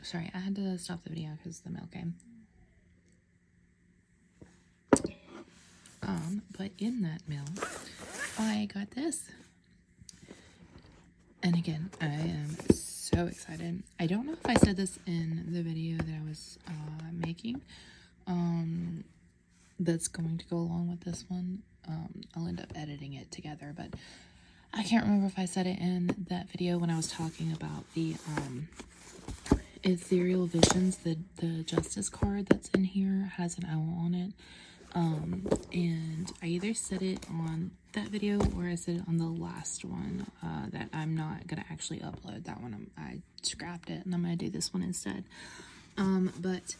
Sorry, I had to stop the video because the mail came. But in that mail, I got this. And again, I am so excited. I don't know if I said this in the video that I was making. That's going to go along with this one. I'll end up editing it together, but I can't remember if I said it in that video when I was talking about the ethereal visions. The justice card that's in here has an owl on it. And I either said it on that video or I said it on the last one that I'm not gonna actually upload that one. I scrapped it and I'm gonna do this one instead. But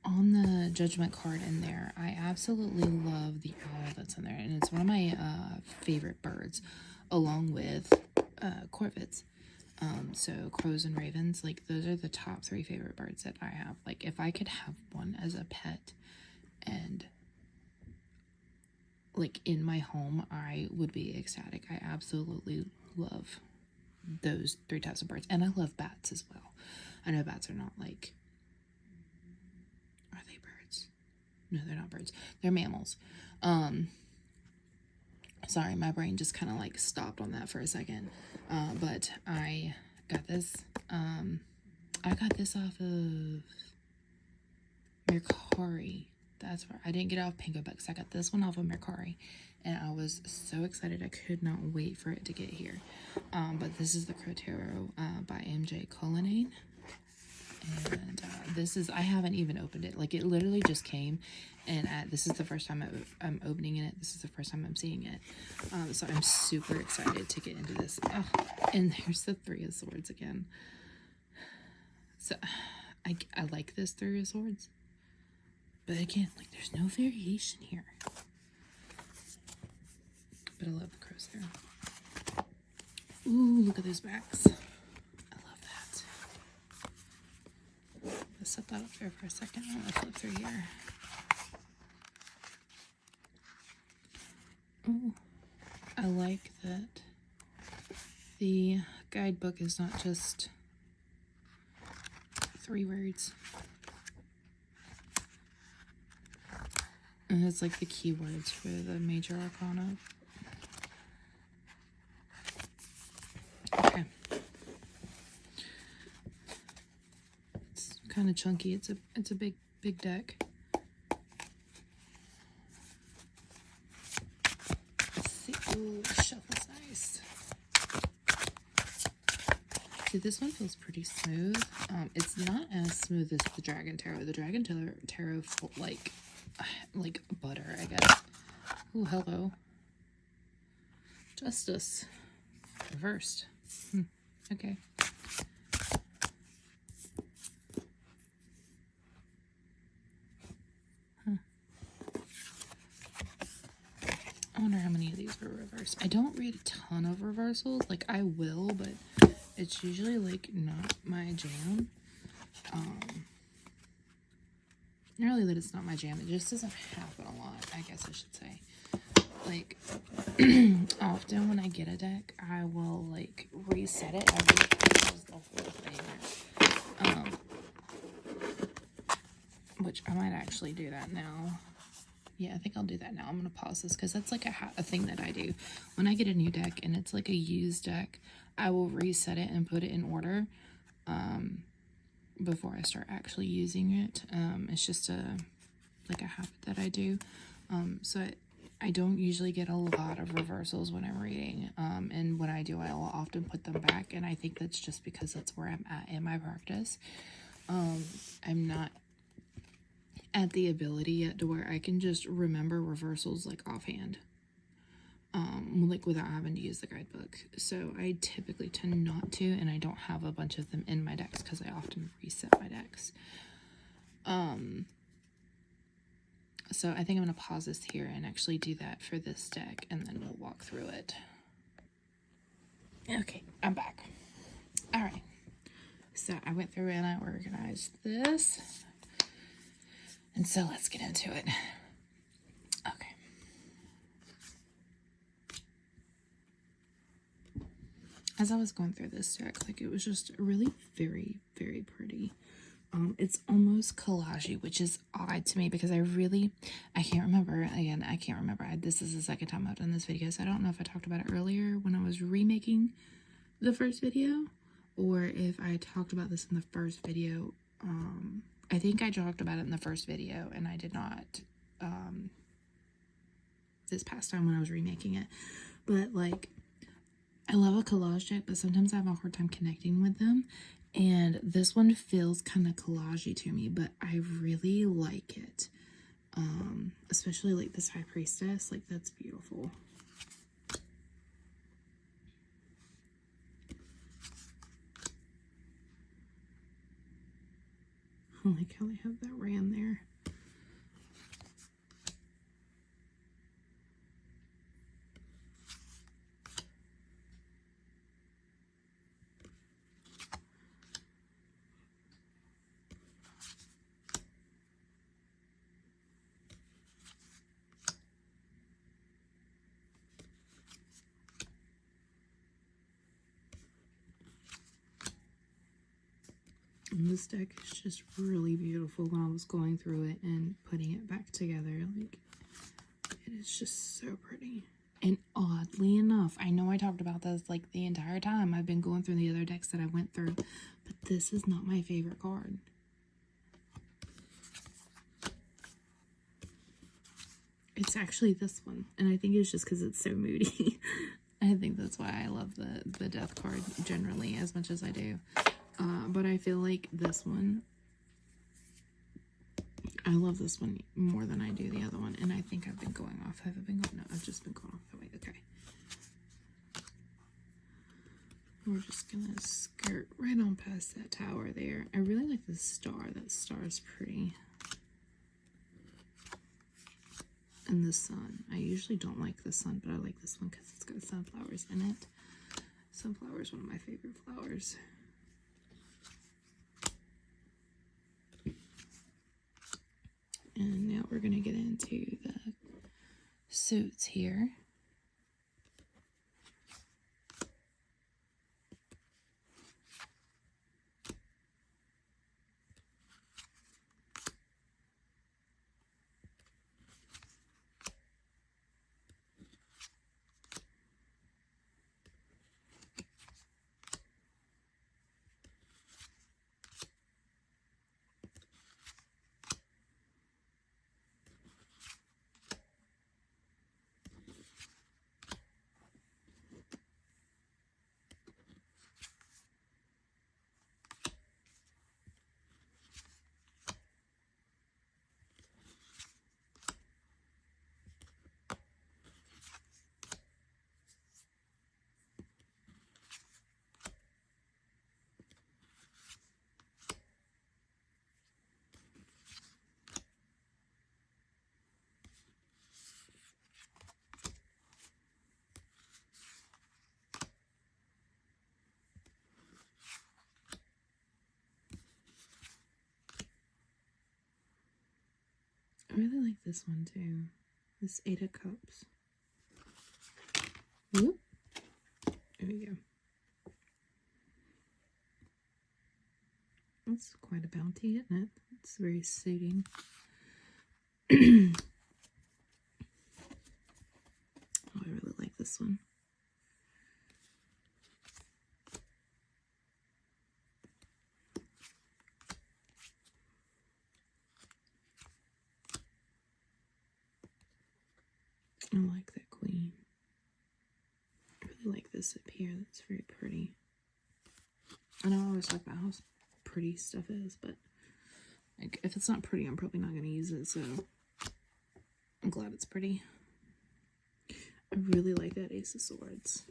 on the judgment card in there, I absolutely love the owl that's in there, and it's one of my favorite birds, along with corvids. So crows and ravens, like those are the top 3 favorite birds that I have. Like if I could have one as a pet and like in my home, I would be ecstatic. I absolutely love those 3 types of birds, and I love bats as well. I know bats are not like, are they birds? No, they're not birds. They're mammals. Sorry, my brain just kind of like stopped on that for a second. But I got this. I got this off of Mercari. That's where I didn't get it off Pinko Bucks. I got this one off of Mercari, and I was so excited. I could not wait for it to get here. But this is the Crow Tarot by MJ Cullinane. And this is, I haven't even opened it. Like it literally just came, and this is the first time I'm opening it. This is the first time I'm seeing it. So I'm super excited to get into this. Oh, and there's the 3 of Swords again. So I like this 3 of Swords, but again, like there's no variation here. But I love the crows there. Ooh, look at those backs. Let's set that up there for a second. I'm gonna flip through here. Oh, I like that the guidebook is not just 3 words. And it's like the keywords for the major arcana. Okay. Kind of chunky. It's a big deck. Let's see. Ooh, the shuffle's nice. See, this one feels pretty smooth. It's not as smooth as the Dragon Tarot. The Dragon Tarot like butter, I guess. Ooh, hello. Justice. Reversed. Okay. I wonder how many of these were reversed. I don't read a ton of reversals. Like, I will, but it's usually, like, not my jam. Not really that it's not my jam. It just doesn't happen a lot, I guess I should say. Like, often when I get a deck, I will, like, reset it. I repause the whole thing. Which I might actually do that now. Yeah, I think I'll do that now. I'm going to pause this because that's like a thing that I do. When I get a new deck and it's like a used deck, I will reset it and put it in order before I start actually using it. It's just a habit that I do. So I don't usually get a lot of reversals when I'm reading. And when I do, I will often put them back. And I think that's just because that's where I'm at in my practice. I'm not at the ability yet to where I can just remember reversals like offhand, like without having to use the guidebook. So I typically tend not to, and I don't have a bunch of them in my decks because I often reset my decks. So I think I'm going to pause this here and actually do that for this deck, and then we'll walk through it. Okay, I'm back. All right. So I went through and I organized this. And so let's get into it. Okay. as I was going through this deck, like, it was just really very, very pretty. It's almost collage-y, which is odd to me because I can't remember. Again, I can't remember. This is the second time I've done this video, so I don't know if I talked about it earlier when I was remaking the first video, or if I talked about this in the first video. I think I talked about it in the first video, and I did not this past time when I was remaking it. But, like, I love a collage deck, but sometimes I have a hard time connecting with them. And this one feels kind of collage-y to me, but I really like it. Especially, like, this High Priestess. Like, that's beautiful. I like how they have that ram there. And this deck is just really beautiful. When I was going through it and putting it back together, like, it is just so pretty. And oddly enough, I know I talked about this like the entire time I've been going through the other decks that I went through, but this is not my favorite card. It's actually this one, and I think it's just because it's so moody. I think that's why I love the death card generally as much as I do. But I feel like this one, I love this one more than I do the other one. And I think I've been going off. Have I been going? No, I've just been going off that way. Okay. We're just going to skirt right on past that tower there. I really like this star. That star is pretty. And the sun. I usually don't like the sun, but I like this one because it's got sunflowers in it. Sunflower is one of my favorite flowers. And now we're going to get into the suits here. I really like this one too. This 8 of Cups. Whoop. There we go. That's quite a bounty, isn't it? It's very suiting. Oh, I really like this one. I like that queen. I really like this up here. That's very pretty. I know I always talk about how pretty stuff is, but like, if it's not pretty, I'm probably not going to use it, so I'm glad it's pretty. I really like that Ace of Swords.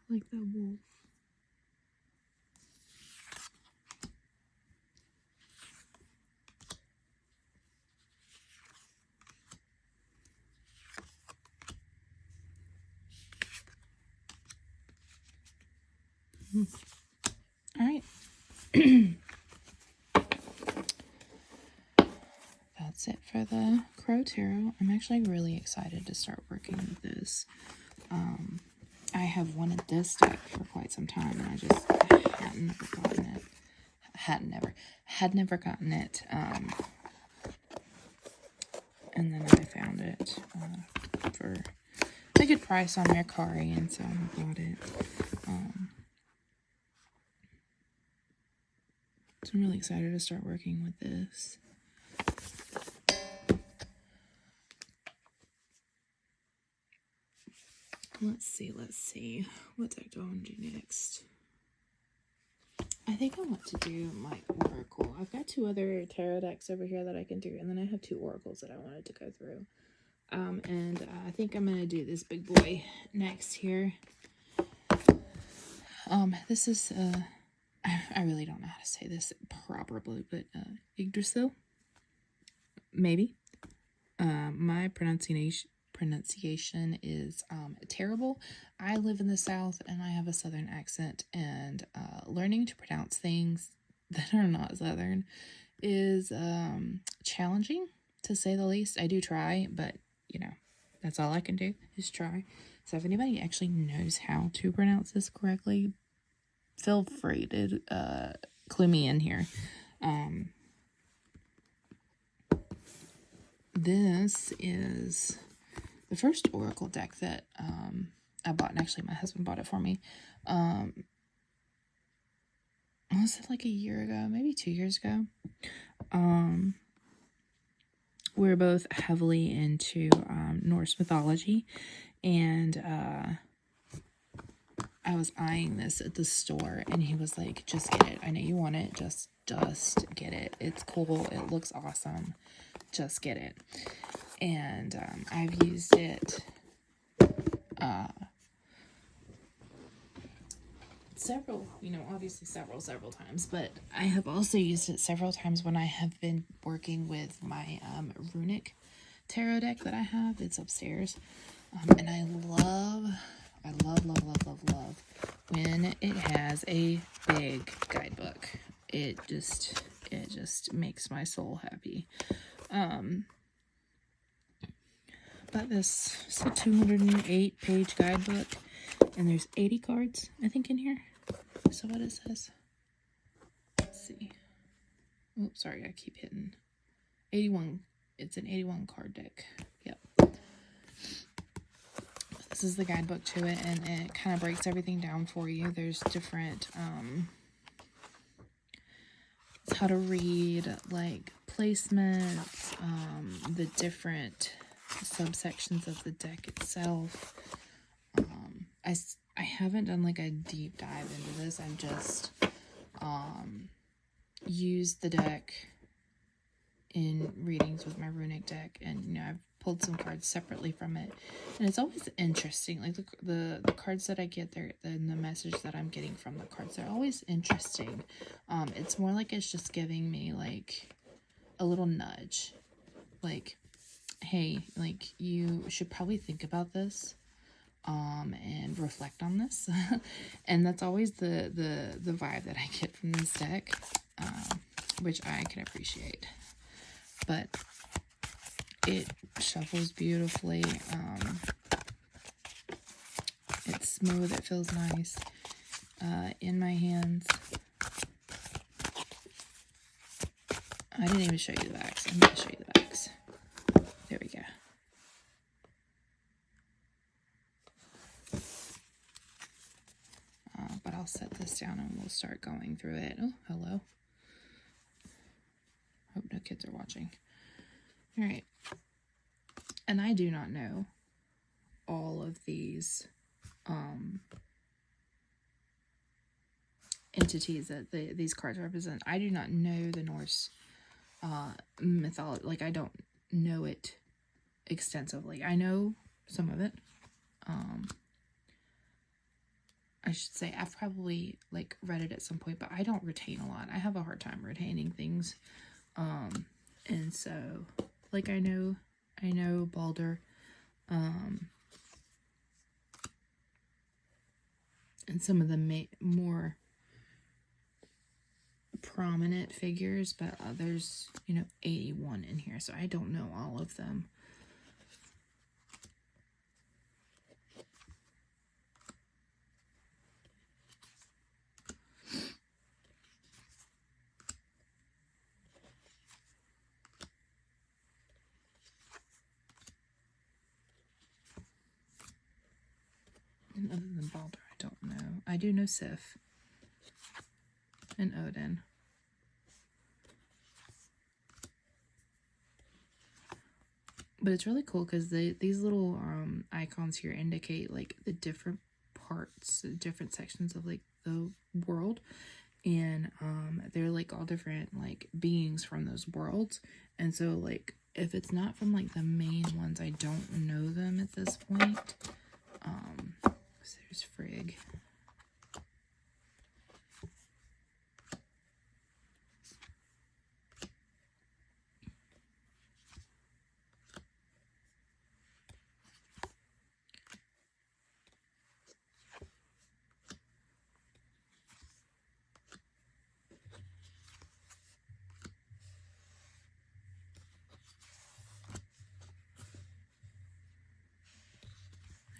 like that wolf. All right. That's it for the Crow Tarot. I'm actually really excited to start working with this. I have wanted this deck for quite some time, and I just had never gotten it. Had never gotten it. And then I found it for a good price on Mercari, and so I bought it. So I'm really excited to start working with this. Let's see. What deck do I want to do next? I think I want to do my Oracle. I've got 2 other tarot decks over here that I can do, and then I have 2 Oracles that I wanted to go through. I think I'm going to do this big boy next here. This is, I really don't know how to say this properly, but Yggdrasil? Maybe. My pronunciation is terrible. I live in the South and I have a Southern accent, and learning to pronounce things that are not Southern is challenging, to say the least. I do try, but you know, that's all I can do is try. So if anybody actually knows how to pronounce this correctly, feel free to clue me in here. This is the first Oracle deck that I bought, and actually my husband bought it for me. Was it like a year ago, maybe 2 years ago? We're both heavily into Norse mythology, and I was eyeing this at the store, and he was like, just get it. I know you want it. Just get it. It's cool. It looks awesome. Just get it. And I've used it several times, but I have also used it several times when I have been working with my runic tarot deck that I have. It's upstairs. And I love when it has a big guidebook. It just makes my soul happy. But this is a 208-page guidebook, and there's 80 cards, I think, in here. So what it says. Let's see. Oh, sorry, I keep hitting 81. It's an 81 card deck. Yep. This is the guidebook to it, and it kind of breaks everything down for you. There's different how to read, like placements, the different subsections of the deck itself. I haven't done like a deep dive into this. I've just used the deck in readings with my runic deck, and you know, I've pulled some cards separately from it, and it's always interesting. Like the cards that I get there, and the message that I'm getting from the cards, they're always interesting. It's more like it's just giving me like a little nudge, like, hey, like you should probably think about this and reflect on this. And that's always the vibe that I get from this deck, which I can appreciate. But it shuffles beautifully. It's smooth. It feels nice in my hands. I didn't even show you the backs. I'm going to show you the backs. There we go. But I'll set this down and we'll start going through it. Oh, hello. Hope no kids are watching. All right. And I do not know all of these entities that these cards represent. I do not know the Norse mythology. Like, I don't know it extensively. I know some of it. I should say I've probably like read it at some point, but I don't retain a lot. I have a hard time retaining things. And so like I know Balder, and some of the more prominent figures, but there's, you know, 81 in here, so I don't know all of them. And other than Balder, I don't know. I do know Sif and Odin. But it's really cool because these little icons here indicate like the different parts, the different sections of like the world, and they're like all different like beings from those worlds. And so like if it's not from like the main ones, I don't know them at this point. So there's Frigg.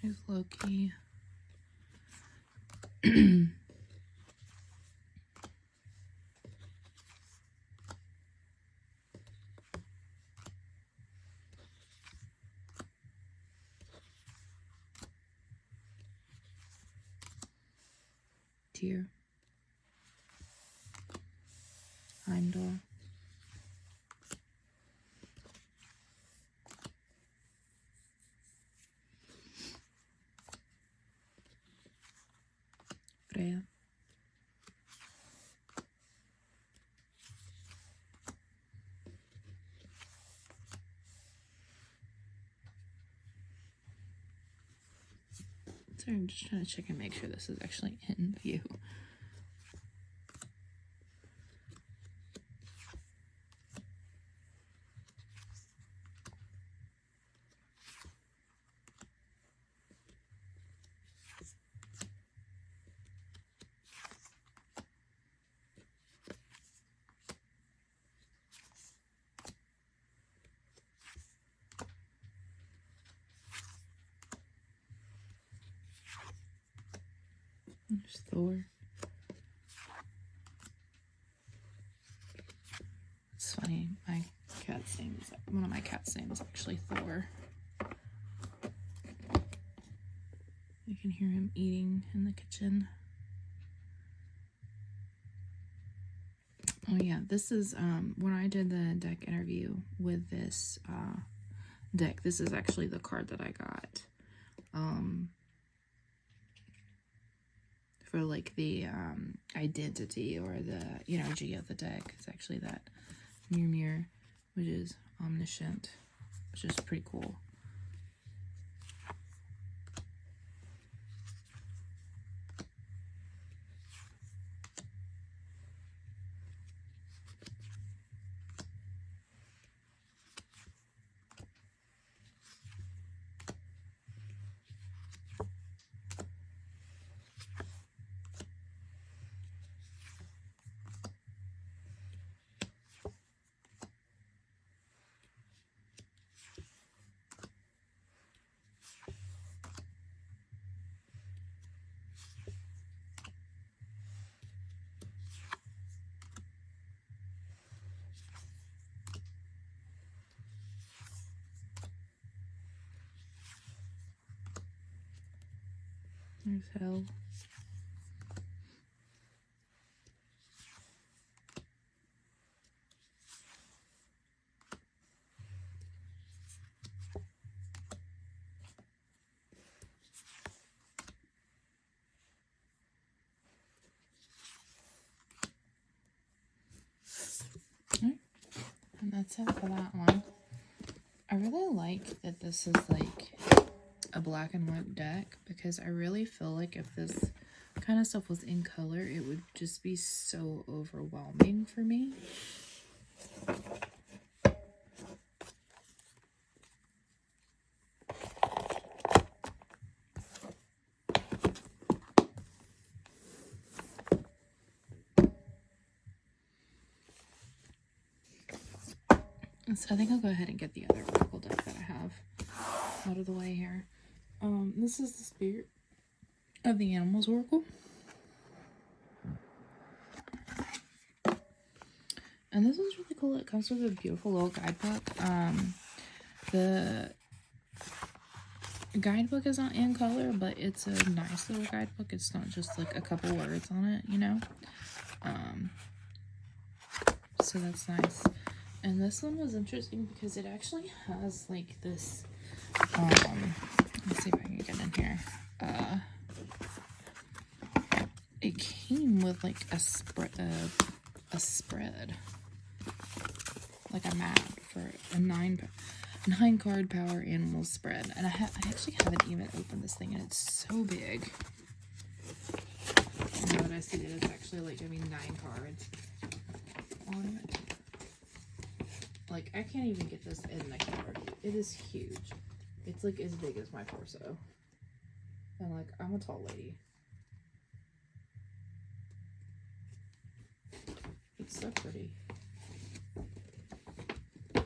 There's Loki. Tyr. Heimdall. Freya. Sorry, I'm just trying to check and make sure this is actually in view. There's Thor. It's funny, my cat's name is, one of my cat's name is actually Thor. You can hear him eating in the kitchen. Oh yeah, this is when I did the deck interview with this deck, this is actually the card that I got. For like the identity or the energy of the deck. It's actually that Mirror, which is omniscient, which is pretty cool. There's Hell. Alright, and that's it for that one. I really like that this is like a black and white deck, because I really feel like if this kind of stuff was in color, it would just be so overwhelming for me. So I think I'll go ahead and get the other Oracle deck that I have out of the way here. This is the Spirit of the Animals Oracle. And this one's really cool. It comes with a beautiful little guidebook. The guidebook is not in color, but it's a nice little guidebook. It's not just like a couple words on it, you know? So that's nice. And this one was interesting because it actually has like this, let's see if I can get in here. It came with like a spread, like a map for a 9 card power animal spread. And I actually haven't even opened this thing, and it's so big. Now that I see that it's actually like gonna be 9 cards on it. Like, I can't even get this in the card. It is huge. It's like as big as my torso. And like, I'm a tall lady. It's so pretty. I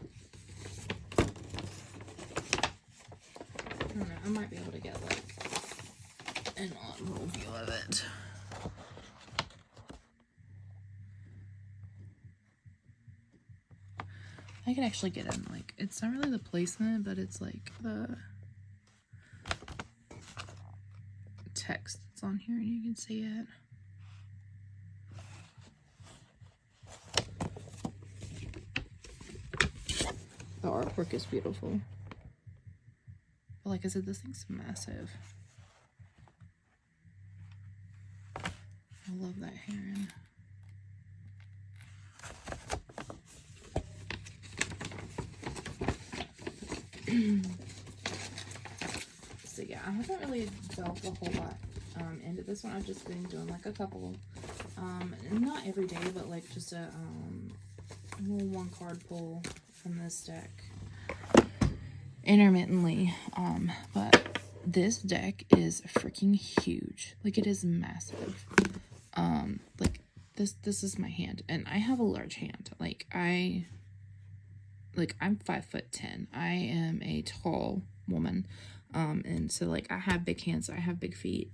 don't know, I might be able to get like an on-roll view of it. I could actually get in, like, it's not really the placement, but it's like the text that's on here, and you can see it. The artwork is beautiful. But like I said, this thing's massive. I love that heron. So yeah, I haven't really delved a whole lot into this one. I've just been doing like a couple, not every day, but like just a little 1 card pull from this deck intermittently. But this deck is freaking huge. Like, it is massive. Like this is my hand, and I have a large hand. I'm 5'10". I am a tall woman. And so like I have big hands, I have big feet,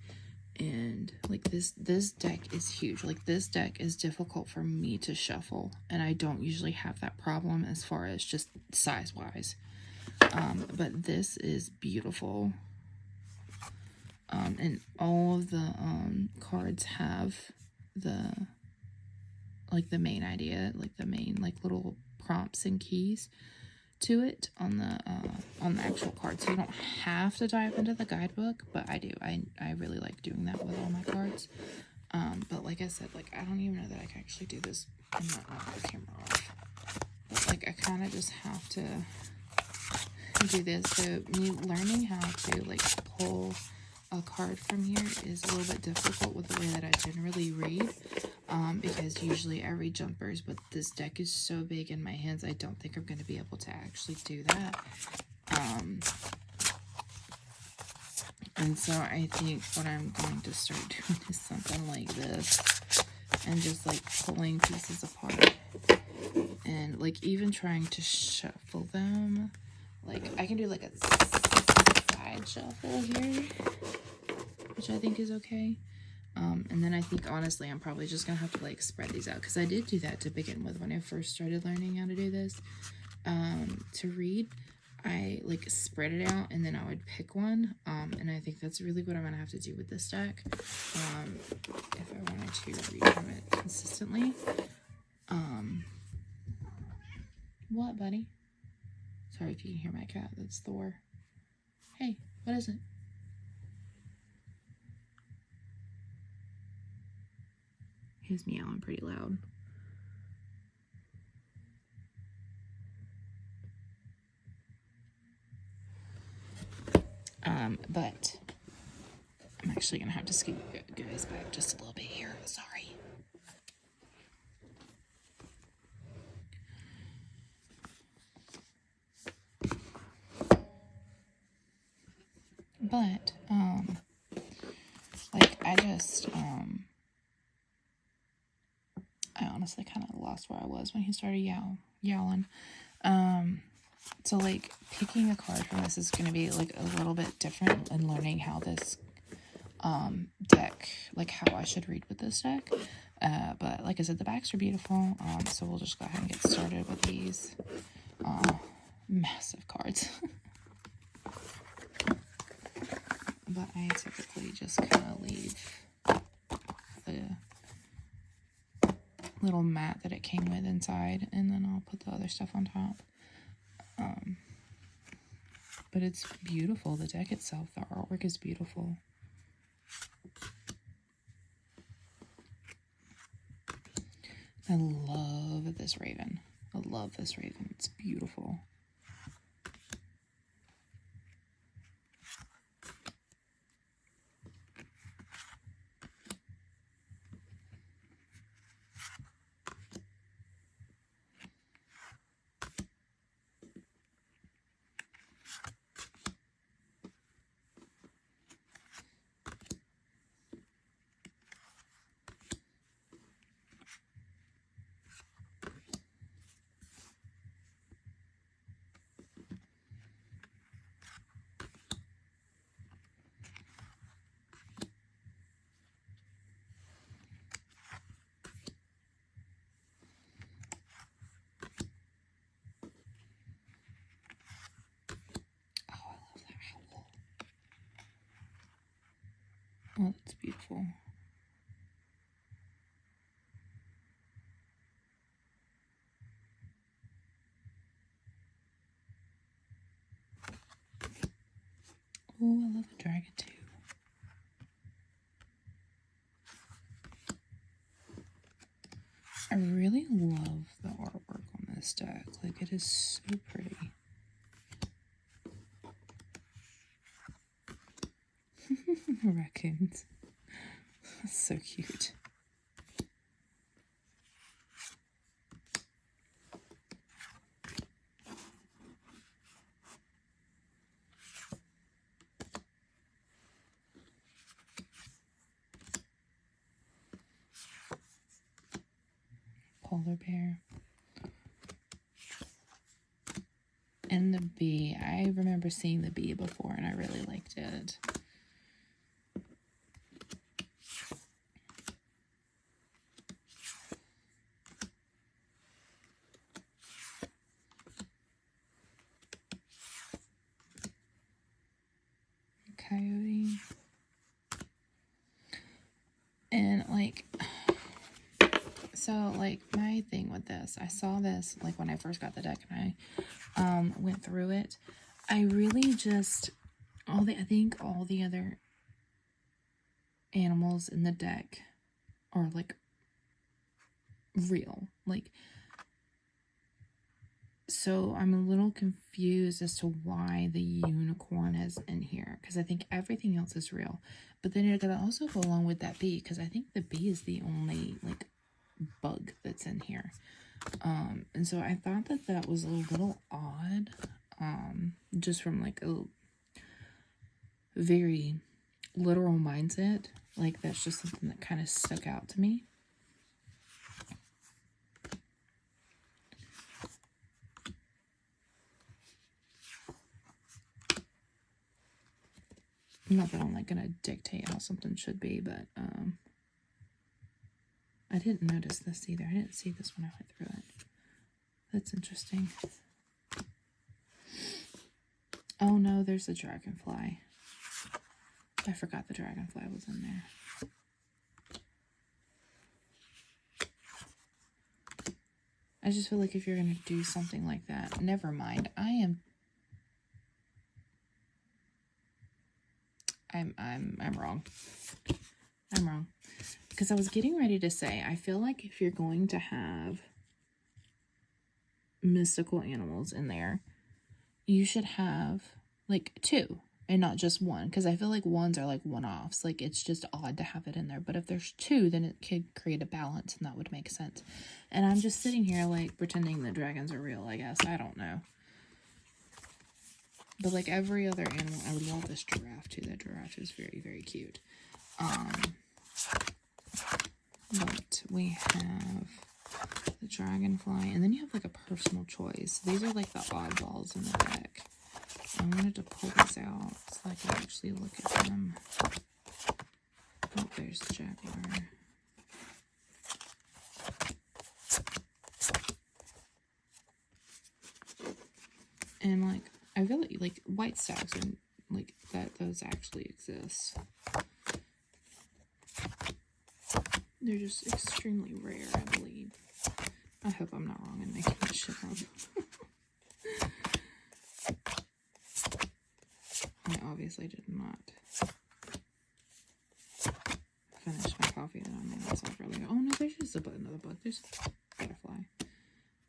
and like this deck is huge. Like, this deck is difficult for me to shuffle, and I don't usually have that problem as far as just size wise. But this is beautiful. And all of the cards have the main idea, like the main like little prompts and keys to it on the actual card, so you don't have to dive into the guidebook, but I do. I really like doing that with all my cards. But like I said, like, I don't even know that I can actually do this and not knock the camera off. But like, I kind of just have to do this. So me learning how to like pull a card from here is a little bit difficult with the way that I generally read, because usually I read jumpers, but this deck is so big in my hands, I don't think I'm going to be able to actually do that. And so I think what I'm going to start doing is something like this, and just like pulling pieces apart, and like even trying to shuffle them. Like, I can do like a side shuffle here, which I think is okay. And then I think, honestly, I'm probably just gonna have to like spread these out, because I did do that to begin with when I first started learning how to do this. To read, I like spread it out, and then I would pick one. And I think that's really what I'm gonna have to do with this deck, if I wanted to read from it consistently. What, buddy? Sorry if you can hear my cat. That's Thor. Hey, what is it? He's meowing pretty loud. But my actually gonna have to scoot you guys back just a little bit here. Sorry. But, like, I honestly kind of lost where I was when he started yowling. So, like, picking a card from this is going to be, like, a little bit different and learning how this, deck, like, how I should read with this deck. But, like I said, the backs are beautiful, so we'll just go ahead and get started with these, massive cards. But I typically just kind of leave the little mat that it came with inside, and then I'll put the other stuff on top. But it's beautiful. The deck itself, the artwork is beautiful. I love this raven. I love this raven. It's beautiful. Oh, that's beautiful. Oh, I love the dragon too. I really love the artwork on this deck. Like, it is so pretty. Raccoons. That's so cute. Polar bear. And the bee. I remember seeing the bee before and I really liked it. Coyote. And like, so like my thing with this, I saw this like when I first got the deck and I went through it. I really just, I think all the other animals in the deck are like real. Like, so I'm a little confused as to why the unicorn is in here, because I think everything else is real. But then you're gonna also go along with that bee, because I think the bee is the only like bug that's in here. And so I thought that that was a little odd, just from like a very literal mindset. Like, that's just something that kind of stuck out to me. Not that I'm like gonna dictate how something should be, but I didn't notice this either. I didn't see this when I went through it. That's interesting. Oh no, there's a dragonfly. I forgot the dragonfly was in there. I just feel like if you're gonna do something like that, never mind. I'm wrong. I'm wrong. Because I was getting ready to say, I feel like if you're going to have mystical animals in there, you should have like two. and not just one, because I feel like ones are like one-offs. Like, it's just odd to have it in there. But if there's two, then it could create a balance, and that would make sense. And I'm just sitting here like pretending that dragons are real, I guess. I don't know. But like every other animal, I love this giraffe too. That giraffe is very, very cute. But we have the dragonfly, and then you have like a personal choice. These are like the oddballs in the deck. I wanted to pull these out so I could actually look at them. Oh, there's the jaguar. And like, I feel like white stacks are like that, those actually exist. They're just extremely rare, I believe. I hope I'm not wrong in making this shit up. I obviously did not finish my coffee that I made myself earlier. Oh no, there's just another bug. There's a butterfly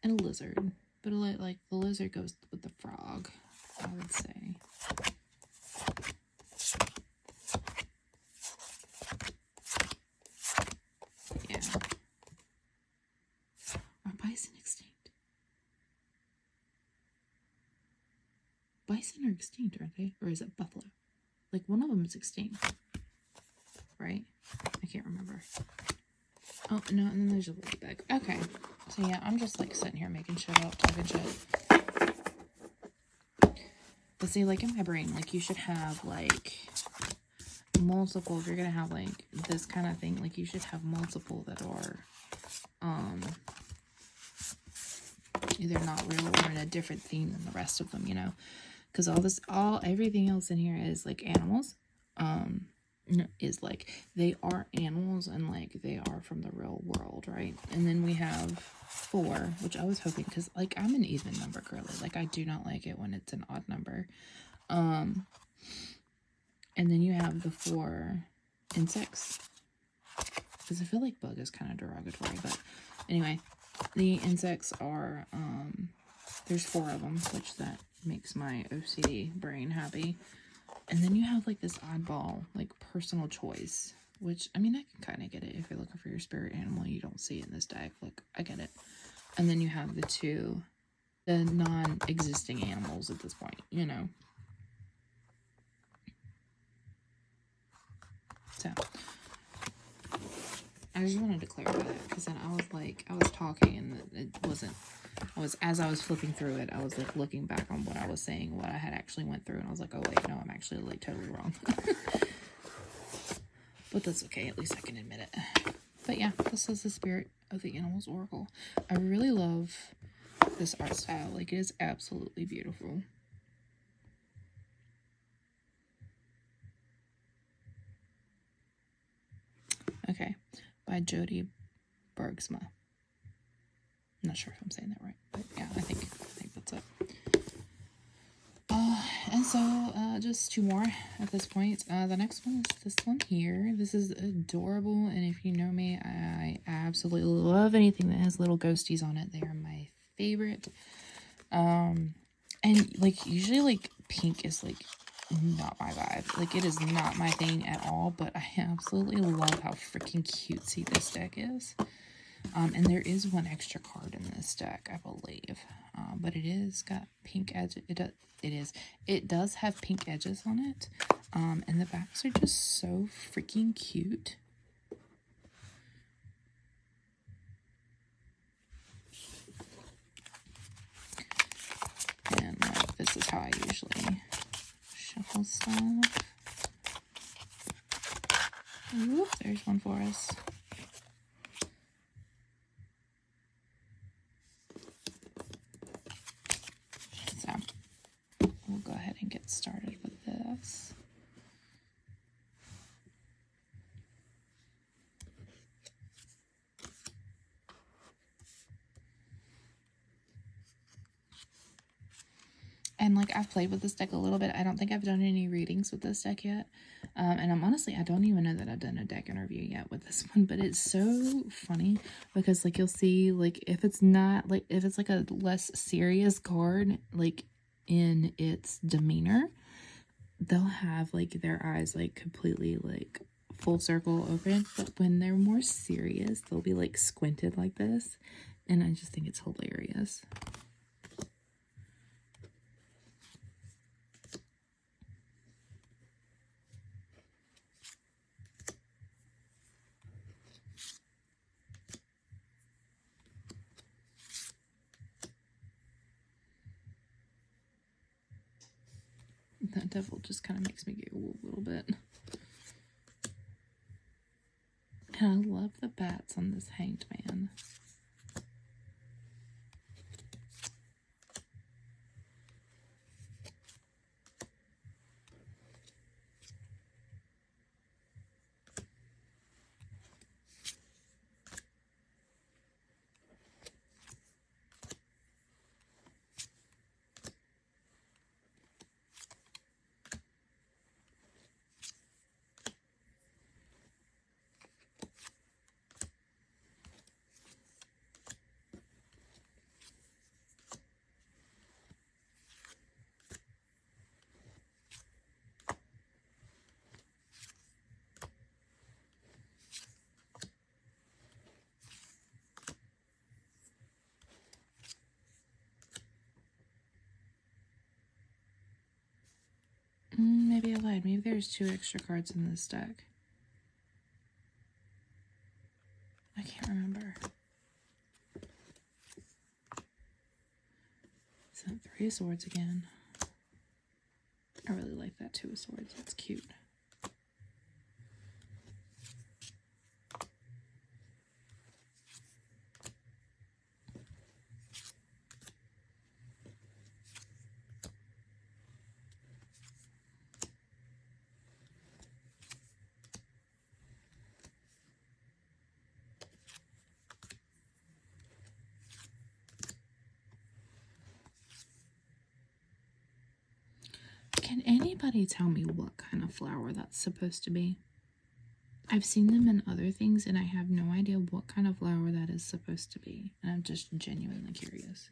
and a lizard. But like the lizard goes with the frog, I would say. Yeah. Are bison extinct? Bison are extinct, aren't they? Or is it buffalo? Like, one of them is extinct. Right? I can't remember. Oh, no, and then there's a ladybug. Okay. So, yeah, I'm just, like, sitting here making shit up, talking shit. But see, like, in my brain, like, you should have, like, multiple, if you're gonna have, like, this kind of thing, like, you should have multiple that are, either not real or in a different theme than the rest of them, you know? Because everything else in here is, like, animals. Is like, they are animals and like they are from the real world, right? And then we have 4, which I was hoping, because like I'm an even number girly, like I do not like it when it's an odd number. And then you have the 4 insects, because I feel like bug is kind of derogatory, but anyway, the insects are there's 4 of them, which that makes my OCD brain happy. And then you have, like, this oddball, like, personal choice, which, I mean, I can kind of get it. If you're looking for your spirit animal, you don't see it in this deck. Like, I get it. And then you have the non-existing animals at this point, you know. So, I just wanted to clarify that, because then I was talking, and it wasn't, as I was flipping through it, I was like looking back on what I was saying, what I had actually went through, and I was like, oh wait, no, I'm actually like totally wrong. But that's okay, at least I can admit it. But yeah, this is the Spirit of the Animals Oracle. I really love this art style. Like, it is absolutely beautiful. Okay, by Jody Bergsma. I'm not sure if I'm saying that right, but yeah, I think that's it. And so, just 2 more at this point. The next one is this one here. This is adorable, and if you know me, I absolutely love anything that has little ghosties on it. They are my favorite. And, like, usually, like, pink is, like, not my vibe. Like, it is not my thing at all, but I absolutely love how freaking cutesy this deck is. And there is 1 extra card in this deck, I believe. But it is got pink edges. It does have pink edges on it. And the backs are just so freaking cute. And like, this is how I usually shuffle stuff. Whoop, there's one for us. So, we'll go ahead and get started with this. And like, I've played with this deck a little bit. I don't think I've done any readings with this deck yet. And I don't even know that I've done a deck interview yet with this one, but it's so funny because like, you'll see like, if it's like a less serious card, like in its demeanor, they'll have like their eyes like completely like full circle open, but when they're more serious, they'll be like squinted like this, and I just think it's hilarious. That devil just kind of makes me giggle a little bit. And I love the bats on this hanged man. Maybe I lied. Maybe there's 2 extra cards in this deck. I can't remember. Is that 3 of Swords again? I really like that 2 of Swords. That's cute. Can anybody tell me what kind of flower that's supposed to be? I've seen them in other things, and I have no idea what kind of flower that is supposed to be. And I'm just genuinely curious.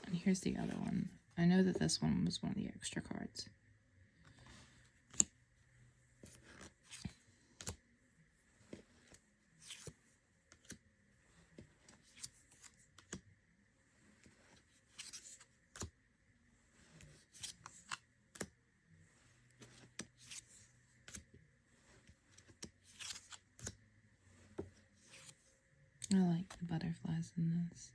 And here's the other one. I know that this one was one of the extra cards. I like the butterflies in this.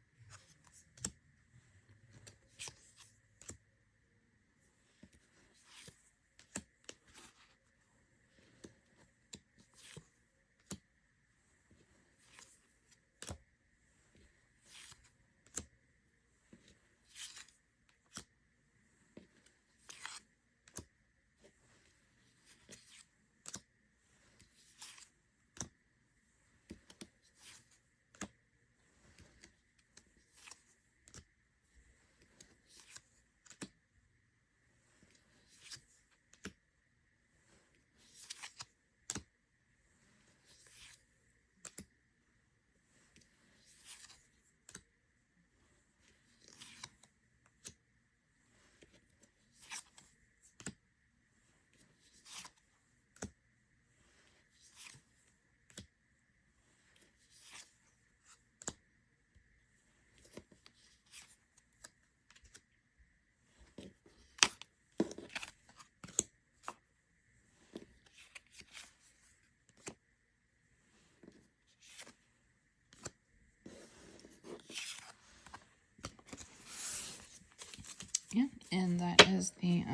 Yeah, and that is the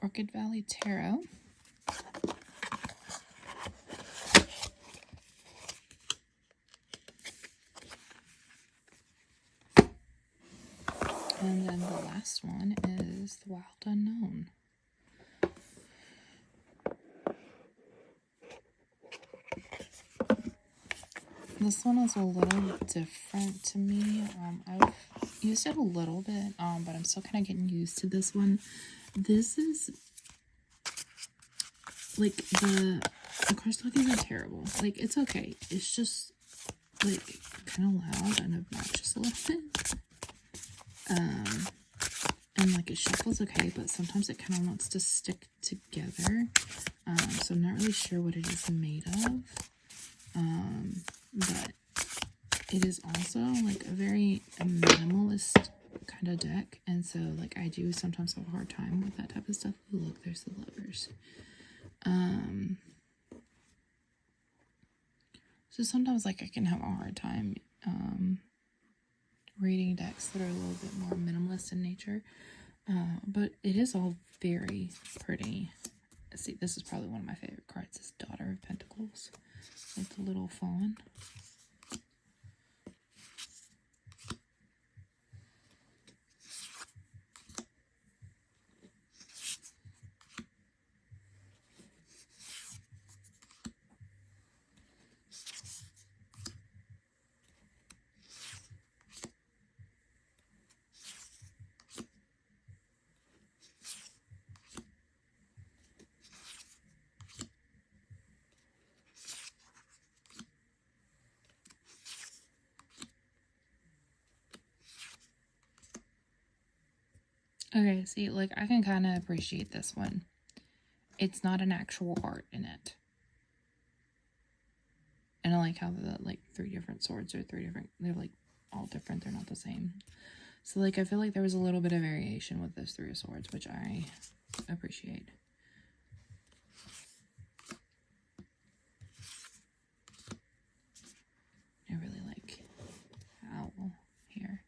Orchid Valley Tarot. And then the last one is the Wild Unknown. This one is a little different to me. I've used it a little bit, but I'm still kind of getting used to this one. This is like the card stockings are terrible. Like, it's okay. It's just like kind of loud and obnoxious a little bit. And like it shuffles okay, but sometimes it kind of wants to stick together. So I'm not really sure what it is made of. But it is also like a very minimalist kind of deck, and so like I do sometimes have a hard time with that type of stuff. Ooh, look, there's the Lovers. So sometimes like I can have a hard time reading decks that are a little bit more minimalist in nature, but it is all very pretty. Let's see, this is probably one of my favorite cards. Is Daughter of Pentacles, like the little fawn. Okay, see, like, I can kind of appreciate this one. It's not an actual art in it. And I like how the, like, 3 different swords are 3 different, they're, like, all different, they're not the same. So, like, I feel like there was a little bit of variation with those 3 swords, which I appreciate. I really like Owl here.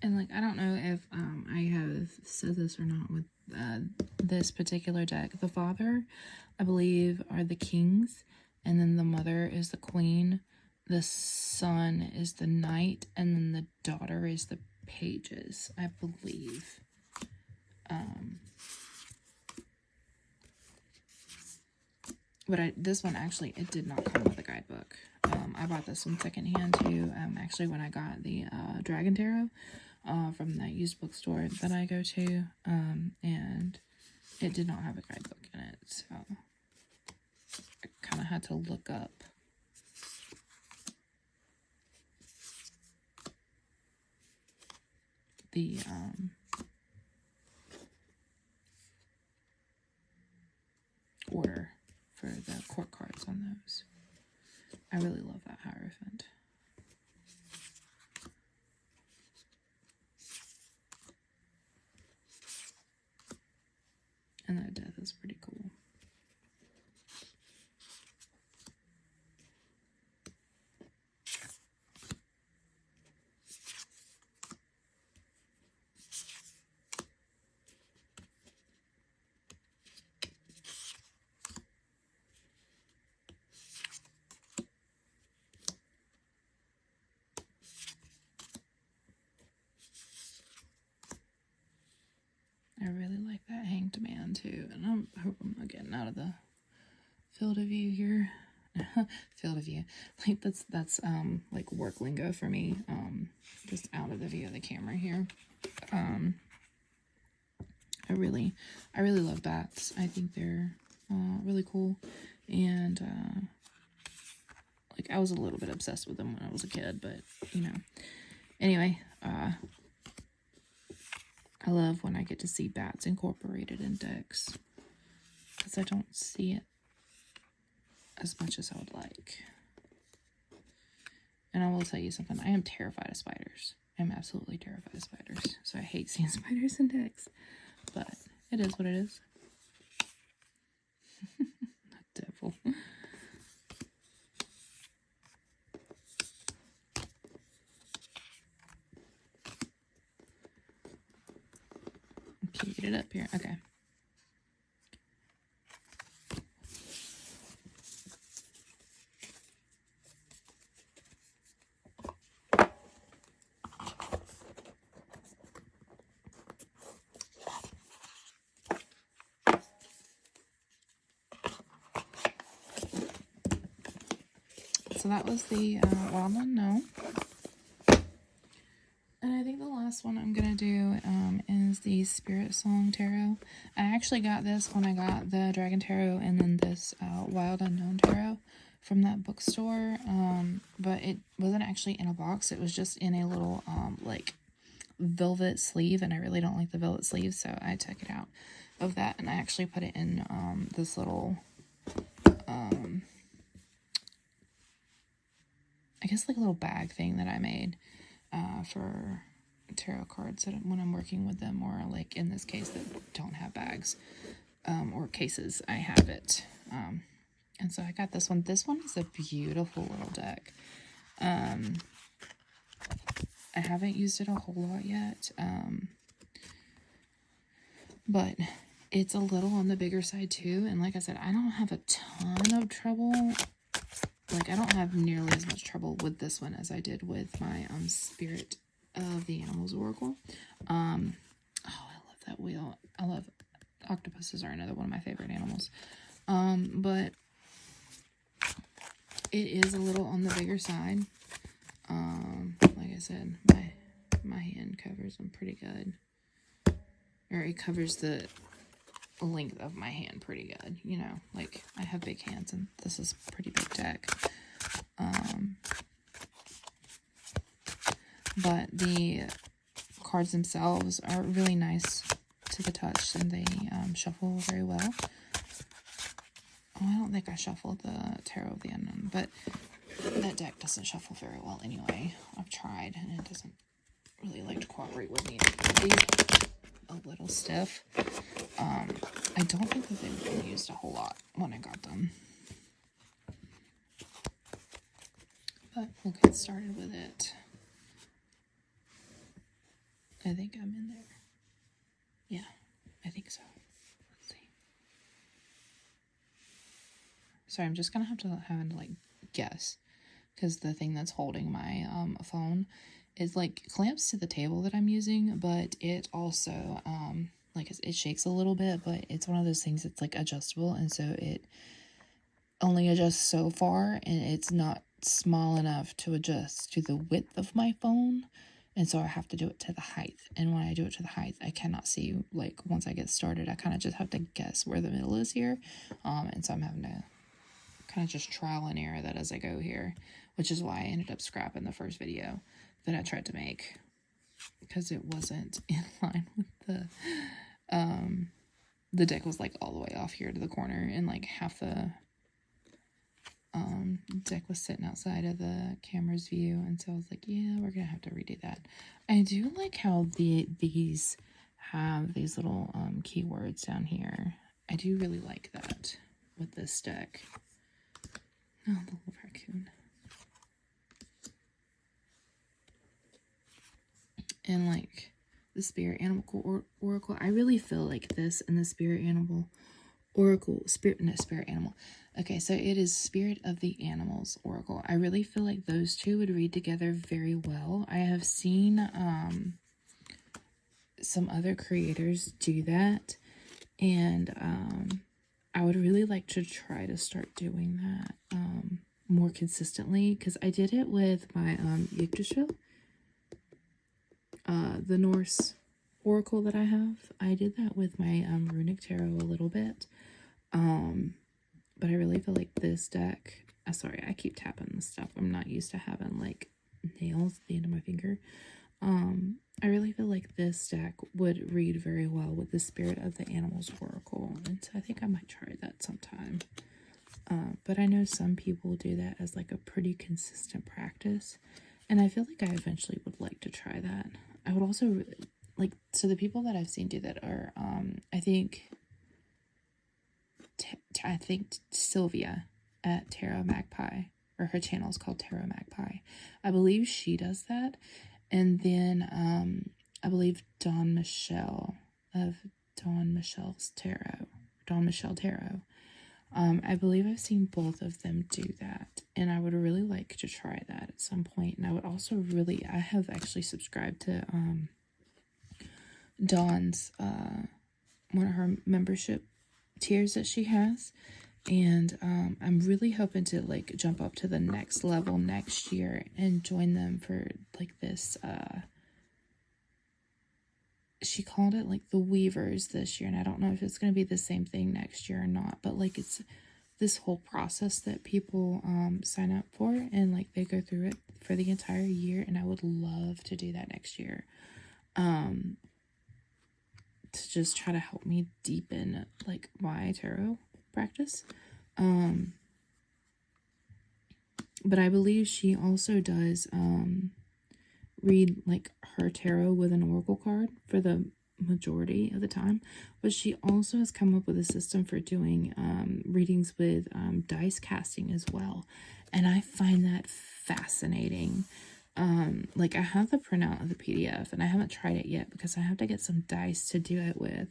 And, like, I don't know if I have said this or not with this particular deck. The father, I believe, are the kings, and then the mother is the queen, the son is the knight, and then the daughter is the pages, I believe. But this one, actually, it did not come with a guidebook. I bought this one secondhand, too, actually, when I got the Dragon Tarot. From that used bookstore that I go to, and it did not have a guidebook in it, so I kind of had to look up the order for the court cards on those. I really love that Hierophant. And that death is pretty cool. I really like that Hanged Man too, and I hope I'm not getting out of the field of view here. field of view. Like that's like work lingo for me. Just out of the view of the camera here. I really love bats. I think they're really cool, and like I was a little bit obsessed with them when I was a kid, but you know. Anyway, I love when I get to see bats incorporated in decks, because I don't see it as much as I would like. And I will tell you something, I am terrified of spiders. I'm absolutely terrified of spiders. So I hate seeing spiders in decks. But it is what it is. Devil. Can you get it up here? Okay. So that was the Wild Unknown. And I think the last one I'm going to do is the Spiritsong Tarot. I actually got this when I got the Dragon Tarot and then this Wild Unknown Tarot from that bookstore. But it wasn't actually in a box. It was just in a little like velvet sleeve. And I really don't like the velvet sleeve, so I took it out of that. And I actually put it in this little... I guess like a little bag thing that I made for tarot cards that when I'm working with them, or like in this case that don't have bags or cases, I have it. And so I got this one. This one is a beautiful little deck. I haven't used it a whole lot yet, but it's a little on the bigger side too. And like I said, I don't have a ton of trouble. Like, I don't have nearly as much trouble with this one as I did with my Spirit of the Animals Oracle. Oh, I love that wheel. I love octopuses are another one of my favorite animals. But it is a little on the bigger side. Like I said, my hand covers them pretty good. Or it covers the length of my hand pretty good, you know, like I have big hands and this is a pretty big deck. But the cards themselves are really nice to the touch, and they shuffle very well. Oh, I don't think I shuffled the Tarot of the Unknown, but that deck doesn't shuffle very well anyway. I've tried and it doesn't really like to cooperate with me. It's a little stiff. I don't think that they've been used a whole lot when I got them. But we'll get started with it. I think I'm in there. Yeah, I think so. Let's see. Sorry, I'm just gonna have to like guess, because the thing that's holding my phone is like clamps to the table that I'm using, but it also like it shakes a little bit, but it's one of those things that's like adjustable, and so it only adjusts so far, and it's not small enough to adjust to the width of my phone, and so I have to do it to the height. And when I do it to the height, I cannot see, like once I get started, I kind of just have to guess where the middle is here, and so I'm having to kind of just trial and error that as I go here, which is why I ended up scrapping the first video that I tried to make, because it wasn't in line with the deck was like all the way off here to the corner, and like half the deck was sitting outside of the camera's view, and so I was like, yeah, we're gonna have to redo that. I do like how these have these little keywords down here. I do really like that with this deck. Oh, the little raccoon. And like the Spirit Animal Oracle, I really feel like this and the Spirit Animal Oracle, Spirit Animal. Okay, so it is Spirit of the Animals Oracle. I really feel like those two would read together very well. I have seen some other creators do that, and I would really like to try to start doing that more consistently, because I did it with my Yggdrasil, the Norse Oracle that I have. I did that with my Runic Tarot a little bit, but I really feel like this deck, sorry, I keep tapping this stuff. I'm not used to having like nails at the end of my finger. I really feel like this deck would read very well with the Spirit of the Animals Oracle, and so I think I might try that sometime. But I know some people do that as like a pretty consistent practice, and I feel like I eventually would like to try that. I would also really, like, so the people that I've seen do that are, I think Sylvia at Tarot Magpie, or her channel is called Tarot Magpie. I believe she does that. And then I believe Dawn Michelle of Dawn Michelle Tarot. I believe I've seen both of them do that, and I would really like to try that at some point. And I would also I have actually subscribed to Dawn's one of her membership tiers that she has, and I'm really hoping to like jump up to the next level next year and join them for like this she called it like the Weavers this year, and I don't know if it's going to be the same thing next year or not, but like it's this whole process that people sign up for, and like they go through it for the entire year, and I would love to do that next year, to just try to help me deepen like my tarot practice. But I believe she also does read like her tarot with an oracle card for the majority of the time, but she also has come up with a system for doing readings with dice casting as well, and I find that fascinating. Like I have the printout of the PDF, and I haven't tried it yet because I have to get some dice to do it with,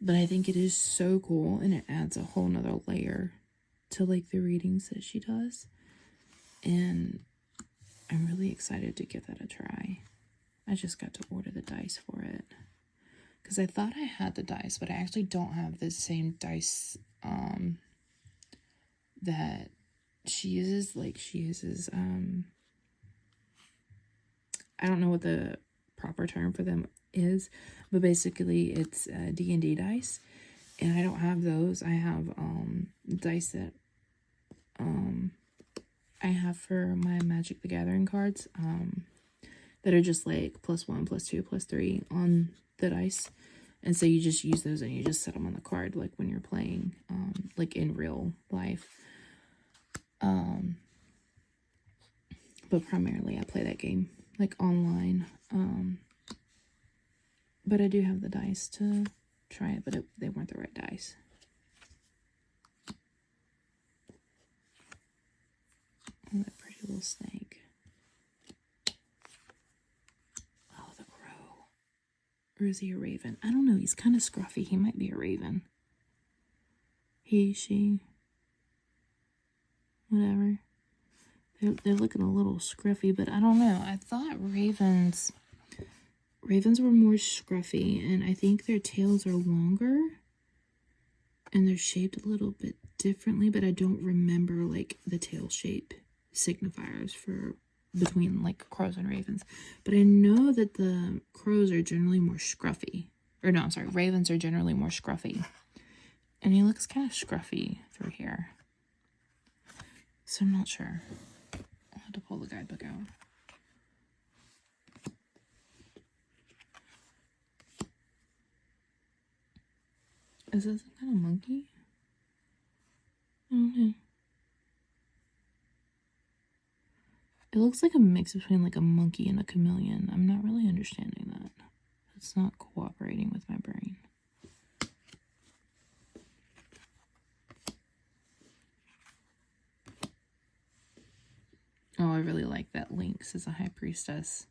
but I think it is so cool, and it adds a whole nother layer to like the readings that she does, and I'm really excited to give that a try. I just got to order the dice for it because I thought I had the dice, but I actually don't have the same dice that she uses. Like she uses I don't know what the proper term for them is, but basically it's D&D dice, and I don't have those. I have dice that I have for my Magic the Gathering cards that are just like +1, +2, +3 on the dice, and so you just use those and you just set them on the card like when you're playing like in real life. But primarily I play that game like online, but I do have the dice to try it, but they weren't the right dice. Oh, that pretty little snake. Oh, the crow. Or is he a raven? I don't know. He's kind of scruffy. He might be a raven. He, she, whatever. They're looking a little scruffy, but I don't know. I thought ravens were more scruffy, and I think their tails are longer, and they're shaped a little bit differently, but I don't remember like the tail shape signifiers for between like crows and ravens. But I know that the crows are generally more scruffy, or no, I'm sorry, ravens are generally more scruffy, and he looks kind of scruffy through here, so I'm not sure. I'll have to pull the guidebook out. Is this some kind of monkey? I don't know. It looks like a mix between like a monkey and a chameleon. I'm not really understanding that. It's not cooperating with my brain. Oh, I really like that Lynx as a high priestess.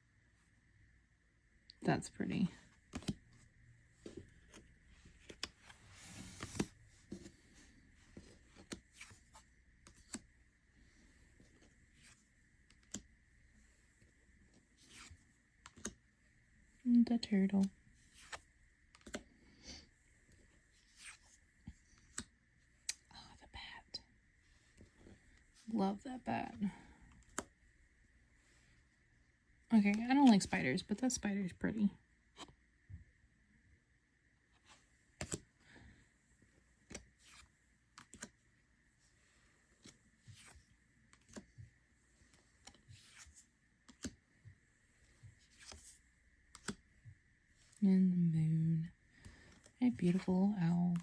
That's pretty. The turtle. that bad. Okay, I don't like spiders, but that spider's pretty. And the moon. A beautiful owl.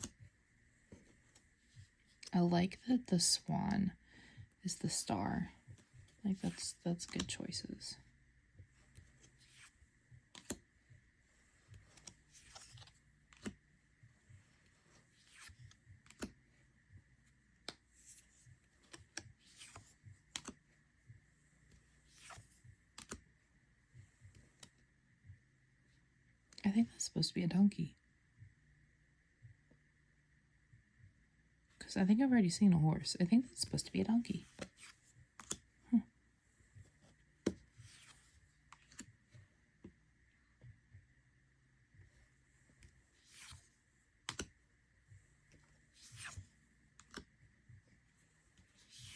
I like that the swan is the star. Like that's good choices. I think that's supposed to be a donkey. Because I think I've already seen a horse. I think that's supposed to be a donkey. Huh.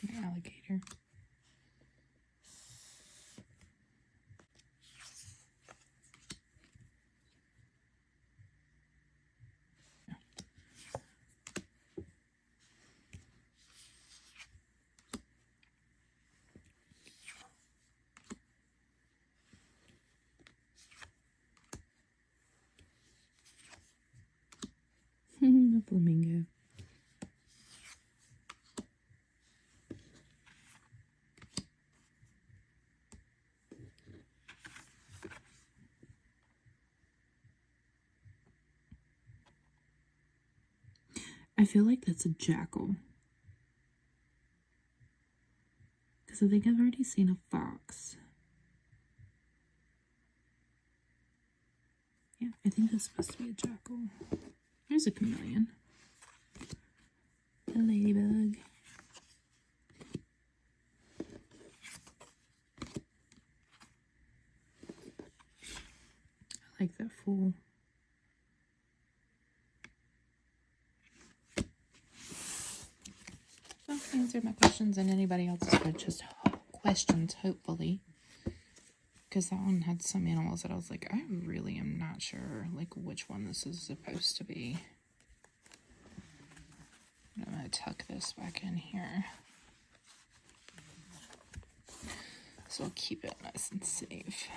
An alligator. A flamingo. I feel like that's a jackal. Because I think I've already seen a fox. Yeah, I think that's supposed to be a jackal. There's a chameleon. A ladybug. I like that fool. So, answered my questions and anybody else's questions, hopefully. Because that one had some animals that I was like, I really am not sure, like, which one this is supposed to be. I'm going to tuck this back in here. So I'll keep it nice and safe.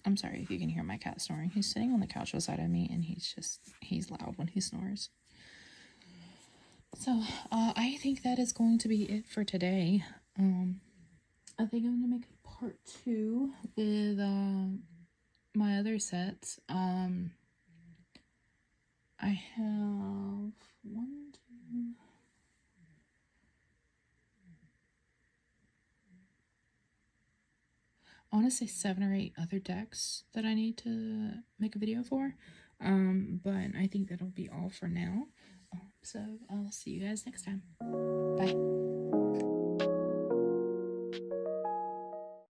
I'm sorry if you can hear my cat snoring. He's sitting on the couch beside of me, and he's loud when he snores. So, I think that is going to be it for today. I think I'm going to make a part 2 with, my other sets. I have 1, 2... I want to say 7 or 8 other decks that I need to make a video for. But I think that'll be all for now. So I'll see you guys next time. Bye.